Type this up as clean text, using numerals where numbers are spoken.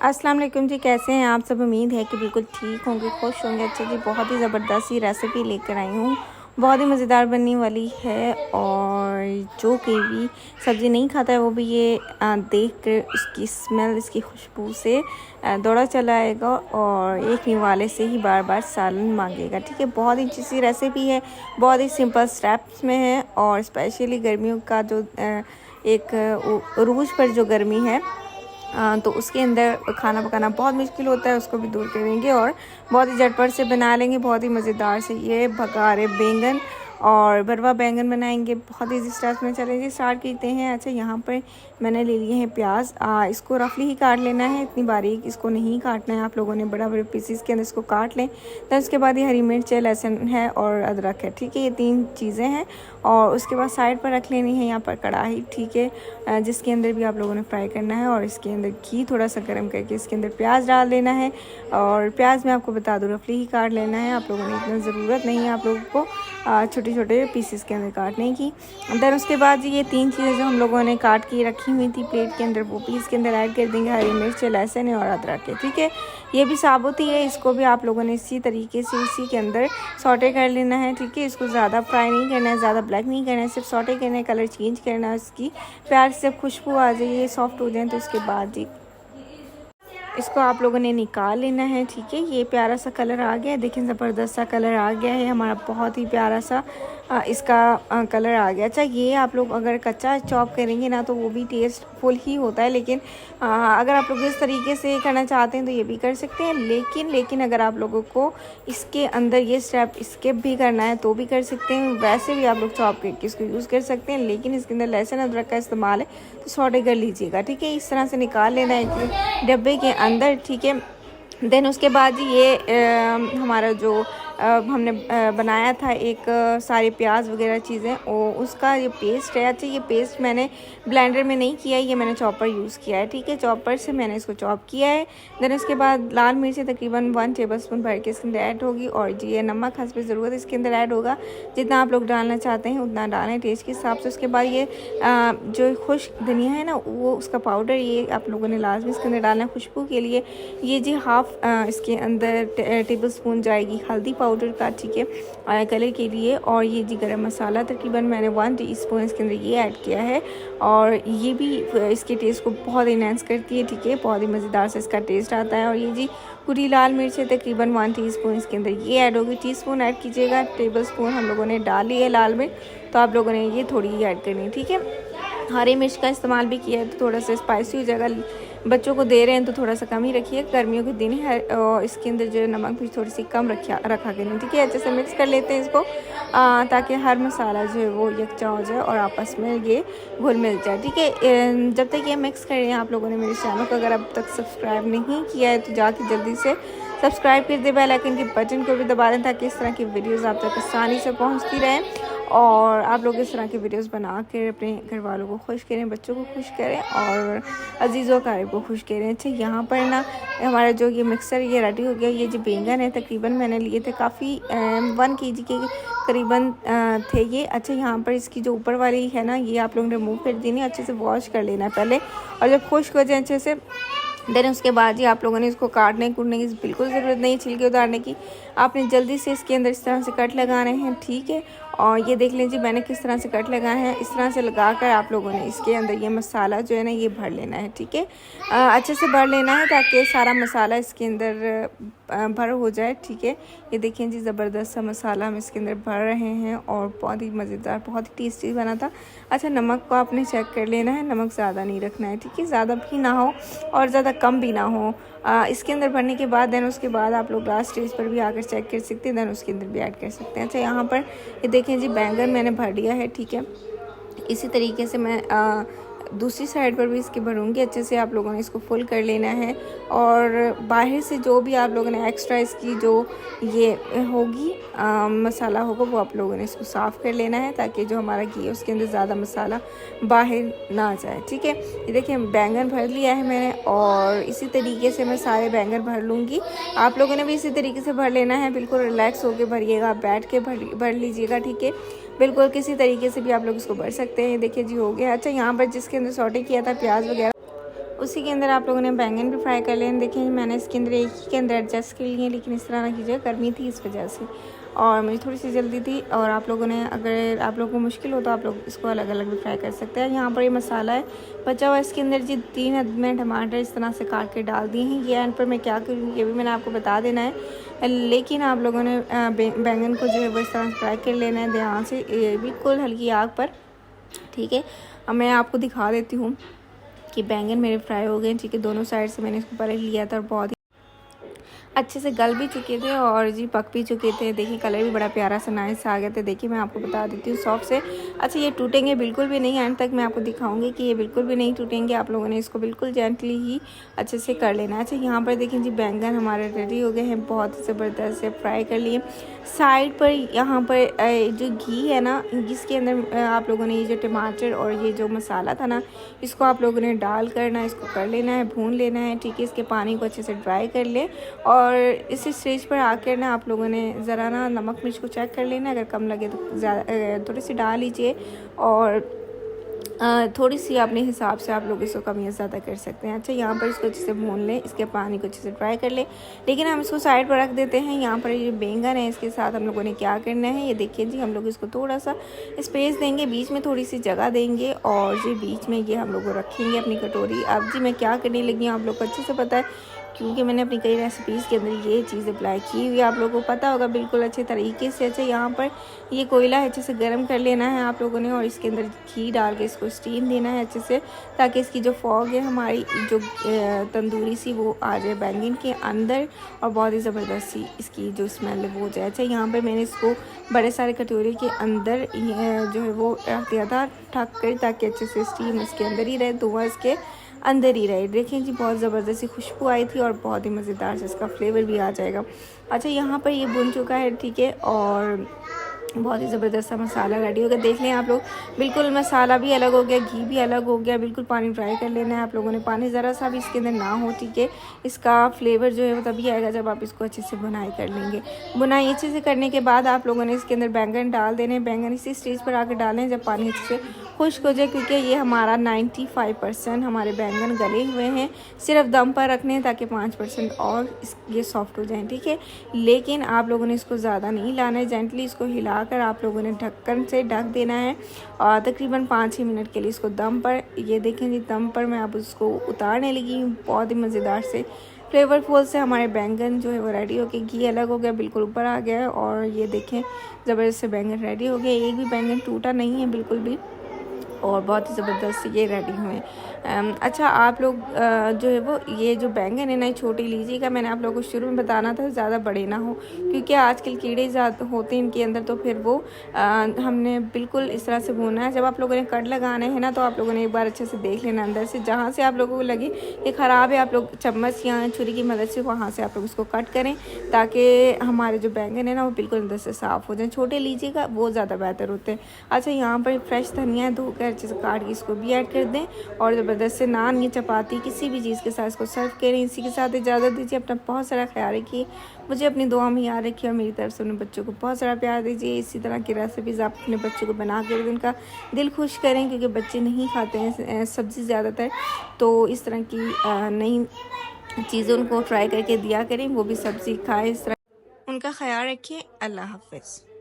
अस्सलाम वालेकुम जी, कैसे हैं आप सब। उम्मीद है कि बिल्कुल ठीक होंगे, खुश होंगे। अच्छा जी, बहुत ही ज़बरदस्त सी रेसिपी लेकर आई हूँ, बहुत ही मज़ेदार बनने वाली है। और जो कि भी सब्ज़ी नहीं खाता है वो भी ये देख कर इसकी स्मेल, इसकी खुशबू से दौड़ा चला आएगा और एक निवाले से ही बार बार सालन मांगेगा। ठीक है, बहुत ही अच्छी सी रेसिपी है, बहुत ही सिंपल स्टेप्स में है। और स्पेशली गर्मियों का जो एक उरूज पर जो गर्मी है तो उसके अंदर खाना पकाना बहुत मुश्किल होता है, उसको भी दूर करेंगे और बहुत ही झटपट से बना लेंगे। बहुत ही मज़ेदार से ये भगारे बैंगन और भरवा बैंगन बनाएंगे। बहुत ईजी स्टेप्स में चलेंगे, स्टार्ट करते हैं। अच्छा, यहाँ पर मैंने ले लिए हैं प्याज। इसको रफली ही काट लेना है, इतनी बारीक इसको नहीं काटना है आप लोगों ने, बड़ा बड़े पीसीस के अंदर इसको काट लें। फिर उसके बाद ये हरी मिर्च है, लहसुन है और अदरक है। ठीक है, ये 3 चीज़ें हैं। और उसके बाद साइड पर रख लेनी है यहाँ पर कढ़ाई। ठीक है, जिसके अंदर भी आप लोगों ने फ्राई करना है। और इसके अंदर घी थोड़ा सा गर्म करके इसके अंदर प्याज डाल देना है। और प्याज मैं आपको बता दूँ रफली ही काट लेना है, आप लोगों ने इतना ज़रूरत नहीं है आप लोगों को छोटे छोटे पीसेस के अंदर काटने की। देन उसके बाद ये 3 चीज़ें जो हम लोगों ने काट के रखी हुई थी प्लेट के अंदर, वो भी इसके अंदर ऐड कर देंगे। हरी मिर्च, लहसुन और अदरक है। ठीक है, ये भी साबुत ही है, इसको भी आप लोगों ने इसी तरीके से इसी के अंदर सॉटे कर लेना है। ठीक है, इसको ज़्यादा फ्राई नहीं करना है, ज़्यादा ब्लैक नहीं करना है, सिर्फ सॉटे करना है, कलर चेंज करना है इसकी। प्याज से खुशबू आ जाए, ये सॉफ्ट हो जाए तो उसके बाद जी इसको आप लोगों ने निकाल लेना है। ठीक है, ये प्यारा सा कलर आ गया है, देखें ज़बरदस्त सा कलर आ गया है हमारा, बहुत ही प्यारा सा इसका कलर आ गया। अच्छा, ये आप लोग अगर कच्चा चॉप करेंगे ना तो वो भी टेस्टफुल ही होता है, लेकिन अगर आप लोग इस तरीके से करना चाहते हैं तो ये भी कर सकते हैं। लेकिन अगर आप लोगों को इसके अंदर ये स्टेप स्किप भी करना है तो भी कर सकते हैं। वैसे भी आप लोग चॉप करके इसको यूज़ कर सकते हैं, लेकिन इसके अंदर लहसुन अदरक का इस्तेमाल है तो सॉटे कर लीजिएगा। ठीक है, इस तरह से निकाल लेना है डब्बे के अंदर। ठीक है, देन उसके बाद ये हमारा जो हमने बनाया था एक सारे प्याज वगैरह चीज़ें, और उसका ये पेस्ट है। अच्छा, ये पेस्ट मैंने ब्लेंडर में नहीं किया है, ये मैंने चॉपर यूज़ किया है। ठीक है, चॉपर से मैंने इसको चॉप किया है। देन उसके बाद लाल मिर्ची तकरीबन 1 टेबलस्पून भर के इसके अंदर ऐड होगी। और जी ये नमक हस्ब ज़रूरत इसके अंदर ऐड होगा, जितना आप लोग डालना चाहते हैं उतना डालें टेस्ट के हिसाब से। उसके बाद ये जो खुश्क धनिया है ना, वो उसका पाउडर ये आप लोगों ने लाजमी इसके अंदर डालना है खुशबू के लिए। ये जी हाफ़ इसके अंदर टेबल स्पून जाएगी हल्दी पाउडर का। ठीक है, कलर के लिए। और ये जी गरम मसाला तकरीबन मैंने 1 टीस्पून इसके अंदर ये ऐड किया है, और ये भी इसके टेस्ट को बहुत इनहेंस करती है। ठीक है, बहुत ही मज़ेदार से इसका टेस्ट आता है। और ये जी पूरी लाल मिर्च है तकरीबन 1 टीस्पून इसके अंदर ये ऐड होगी। टीस्पून ऐड कीजिएगा, टेबल स्पून हम लोगों ने डाली है लाल मिर्च, तो आप लोगों ने ये थोड़ी ही ऐड करनी है। ठीक है, हरी मिर्च का इस्तेमाल भी किया है तो थोड़ा सा स्पाइसी हो जाएगा। बच्चों को दे रहे हैं तो थोड़ा सा कम ही रखिए, गर्मियों के दिन है। और इसके अंदर जो नमक भी थोड़ी सी कम रखा करें। ठीक है, अच्छे से मिक्स कर लेते हैं इसको ताकि हर मसाला जो है वो यकजा हो जाए और आपस में ये घुल मिल जाए। ठीक है, जब तक ये मिक्स कर रहे हैं आप लोगों ने मेरे चैनल को अगर अब तक सब्सक्राइब नहीं किया है तो जाके जल्दी से सब्सक्राइब कर दे, बेल आइकन के बटन को भी दबा दें ताकि इस तरह की वीडियोज़ आप तक आसानी से पहुँचती रहें और आप लोग इस तरह की वीडियोस बना कर अपने घर वालों को खुश करें, बच्चों को खुश करें और अजीज़ों क़रीब को खुश करें। अच्छा, यहाँ पर ना हमारा जो ये मिक्सर ये रेडी हो गया। ये जो बैंगन है तकरीबन मैंने लिए थे काफ़ी 1 kg के करीबन थे ये। अच्छा, यहाँ पर इसकी जो ऊपर वाली है ना, ये आप लोग रिमूव कर देनी, अच्छे से वॉश कर लेना है पहले। और जब खुश्क हो जाए अच्छे से, देन उसके बाद ही आप लोगों ने इसको काटने कूटने की बिल्कुल ज़रूरत नहीं, छिलके उतारने की। आपने जल्दी से इसके अंदर इस तरह से कट लगाने हैं। ठीक है, और ये देख लीजिए मैंने किस तरह से कट लगाए हैं। इस तरह से लगाकर आप लोगों ने इसके अंदर ये मसाला जो है ना ये भर लेना है। ठीक है, अच्छे से भर लेना है ताकि सारा मसाला इसके अंदर भर हो जाए। ठीक है, ये देखें जी ज़बरदस्त सा मसाला हम इसके अंदर भर रहे हैं और बहुत ही मज़ेदार, बहुत ही टेस्टी बना था। अच्छा, नमक को आपने चेक कर लेना है, नमक ज़्यादा नहीं रखना है। ठीक है, ज़्यादा भी ना हो और ज़्यादा कम भी ना हो। इसके अंदर भरने के बाद देन उसके बाद आप लोग लास्ट स्टेज पर भी आकर चेक कर सकते हैं, देन उसके अंदर भी ऐड कर सकते हैं। अच्छा, यहाँ पर ये देखें जी बैंगन मैंने भर दिया है। ठीक है, इसी तरीके से मैं दूसरी साइड पर भी इसके भरूंगी। अच्छे से आप लोगों ने इसको फुल कर लेना है और बाहर से जो भी आप लोगों ने एक्स्ट्रा इसकी जो ये होगी मसाला होगा वो आप लोगों ने इसको साफ़ कर लेना है ताकि जो हमारा घी है उसके अंदर ज़्यादा मसाला बाहर ना जाए। ठीक है, ये देखिए बैंगन भर लिया है मैंने और इसी तरीके से मैं सारे बैंगन भर लूँगी। आप लोगों ने भी इसी तरीके से भर लेना है, बिल्कुल रिलैक्स होकर भरिएगा, बैठ के भर लीजिएगा। ठीक है, बिल्कुल किसी तरीके से भी आप लोग इसको भर सकते हैं। देखिए जी हो गया। अच्छा, यहाँ पर जिसके अंदर सॉटे किया था प्याज वगैरह उसी के अंदर आप लोगों ने बैंगन भी फ्राई कर लें। देखिए मैंने इसके अंदर एक ही के अंदर एडजस्ट कर लिए, लेकिन इस तरह ना कीजिए, गर्मी थी इस वजह से और मुझे थोड़ी सी जल्दी थी। और आप लोगों ने, अगर आप लोगों को मुश्किल हो तो आप लोग इसको अलग अलग भी फ्राई कर सकते हैं। यहाँ पर ये मसाला है बचा हुआ, इसके अंदर जी 3 मैंने टमाटर इस तरह से काट के डाल दिए हैं। ये एंड पर मैं क्या करूँगी ये भी मैंने आपको बता देना है, लेकिन आप लोगों ने बैंगन को जो है वो इस तरह से फ्राई कर लेना है ध्यान से, बिल्कुल हल्की आग पर, ठीक है। अब मैं आपको दिखा देती हूँ कि बैंगन मेरे फ्राई हो गए, ठीक है। दोनों साइड से मैंने इसको पलट लिया था और बहुत अच्छे से गल भी चुके थे और जी पक भी चुके थे। देखिए कलर भी बड़ा प्यारा सा नाइस आ गया था। देखिए मैं आपको बता देती हूँ सॉफ्ट से। अच्छा ये टूटेंगे बिल्कुल भी नहीं, एंड तक मैं आपको दिखाऊंगी कि ये बिल्कुल भी नहीं टूटेंगे। आप लोगों ने इसको बिल्कुल जेंटली ही अच्छे से कर लेना है। अच्छा यहाँ पर देखिए जी बैंगन हमारे रेडी हो गए हैं, बहुत ही ज़बरदस्त से फ्राई कर लिए। साइड पर यहाँ पर जो घी है ना, इसके अंदर आप लोगों ने ये जो टमाटर और ये जो मसाला था ना, इसको आप लोगों ने डाल करना, इसको कर लेना है, भून लेना है, ठीक है। इसके पानी को अच्छे से ड्राई कर ले और इसी स्टेज पर आकर ना आप लोगों ने ज़रा ना नमक मिर्च को चेक कर लेना, अगर कम लगे तो ज़्यादा थोड़ी सी डाल लीजिए और थोड़ी सी अपने हिसाब से आप लोग इसको कम या ज़्यादा कर सकते हैं। अच्छा यहाँ पर इसको अच्छे से भून लें, इसके पानी को अच्छे से ड्राई कर लें, लेकिन हम इसको साइड पर रख देते हैं। यहाँ पर ये बैंगन है, इसके साथ हम लोगों ने क्या करना है, ये देखिए जी हम लोग इसको थोड़ा सा स्पेस देंगे, बीच में थोड़ी सी जगह देंगे और जी बीच में ये हम लोग रखेंगे अपनी कटोरी। अब जी मैं क्या करने लगी हूँ आप लोग को अच्छे से पता है, क्योंकि मैंने अपनी कई रेसिपीज़ के अंदर ये चीज़ अप्लाई की हुई है, आप लोगों को पता होगा बिल्कुल अच्छे तरीके से। अच्छा यहाँ पर ये कोयला अच्छे से गर्म कर लेना है आप लोगों ने और इसके अंदर घी डाल के इसको स्टीम देना है अच्छे से, ताकि इसकी जो फॉग है हमारी जो तंदूरी सी वो आ जाए बैंगन के अंदर और बहुत ही ज़बरदस्त सी इसकी जो स्मेल है वो हो जाए। अच्छा यहाँ पर मैंने इसको बड़े सारे कटोरे के अंदर जो है वो रख दिया था ढक कर, ताकि अच्छे से स्टीम इसके अंदर ही रहे, धुआं इसके अंदर ही रहे। देखिए जी बहुत ज़बरदस्त सी खुशबू आई थी और बहुत ही मज़ेदार से इसका फ्लेवर भी आ जाएगा। अच्छा यहाँ पर ये भुन चुका है, ठीक है, और बहुत ही ज़बरदस्त सा मसाला रेडी हो गया। देख लें आप लोग, बिल्कुल मसाला भी अलग हो गया, घी भी अलग हो गया, बिल्कुल पानी ड्राई कर लेना है आप लोगों ने, पानी ज़रा सा भी इसके अंदर ना हो, ठीक है। इसका फ्लेवर जो है वो तभी आएगा जब आप इसको अच्छे से बुनाई कर लेंगे। बुनाई अच्छे से करने के बाद आप लोगों ने इसके अंदर बैंगन डाल देने, बैंगन इसी स्टेज पर आकर डालें जब पानी अच्छे से खुश्क हो जाए, क्योंकि ये हमारा 95% हमारे बैंगन गले हुए हैं, सिर्फ दम पर रखने हैं ताकि 5% और ये सॉफ्ट हो जाएं, ठीक है। लेकिन आप लोगों ने इसको ज़्यादा नहीं लाना है, जेंटली इसको हिलाकर आप लोगों ने ढक्कन से ढक देना है और तकरीबन 5-6 मिनट के लिए इसको दम पर, ये देखें जी दम पर मैं अब उसको उतारने लगी हूँ। बहुत ही मज़ेदार से फ्लेवरफुल से हमारे बैंगन जो है वो रेडी हो गए, घी अलग हो गया, बिल्कुल ऊपर आ गया है और ये देखें ज़बरदस्त से बैंगन रेडी हो गए। एक भी बैंगन टूटा नहीं है बिल्कुल भी और बहुत ही ज़बरदस्त ये रेडी हुए। अच्छा आप लोग जो है वो ये जो बैंगन है ना छोटी लीजिएगा, मैंने आप लोगों को शुरू में बताना था ज़्यादा बड़े ना हो, क्योंकि आजकल कीड़े ज़्यादा होते हैं इनके अंदर, तो फिर वो हमने बिल्कुल इस तरह से भूनना है। जब आप लोगों ने कट लगाने हैं ना तो आप लोगों ने एक बार अच्छे से देख लेना अंदर से, जहाँ से आप लोगों को लगे कि ख़राब है आप लोग चम्मच या छुरी की मदद से वहाँ से आप लोग इसको कट करें, ताकि हमारे जो बैंगन है ना वो बिल्कुल अंदर से साफ़ हो जाए। छोटे लीजिएगा वो ज़्यादा बेहतर होते हैं। अच्छा यहाँ पर फ्रेश धनिया धोकर अच्छे से काट के इसको भी ऐड कर दें और ज़बरदस्त से नान या चपाती किसी भी चीज़ के साथ इसको सर्व करें। इसी के साथ इजाज़त दीजिए, अपना बहुत सारा ख्याल रखिए, मुझे अपनी दुआ में याद रखिए और मेरी तरफ से अपने बच्चों को बहुत सारा प्यार दीजिए। इसी तरह की रेसिपीज़ आप अपने बच्चों को बना कर उनका दिल खुश करें, क्योंकि बच्चे नहीं खाते हैं सब्ज़ी ज़्यादातर, तो इस तरह की नई चीज़ें उनको ट्राई करके दिया करें, वो भी सब्ज़ी खाएँ। इस तरह उनका ख्याल रखिए। अल्लाह हाफ़िज़।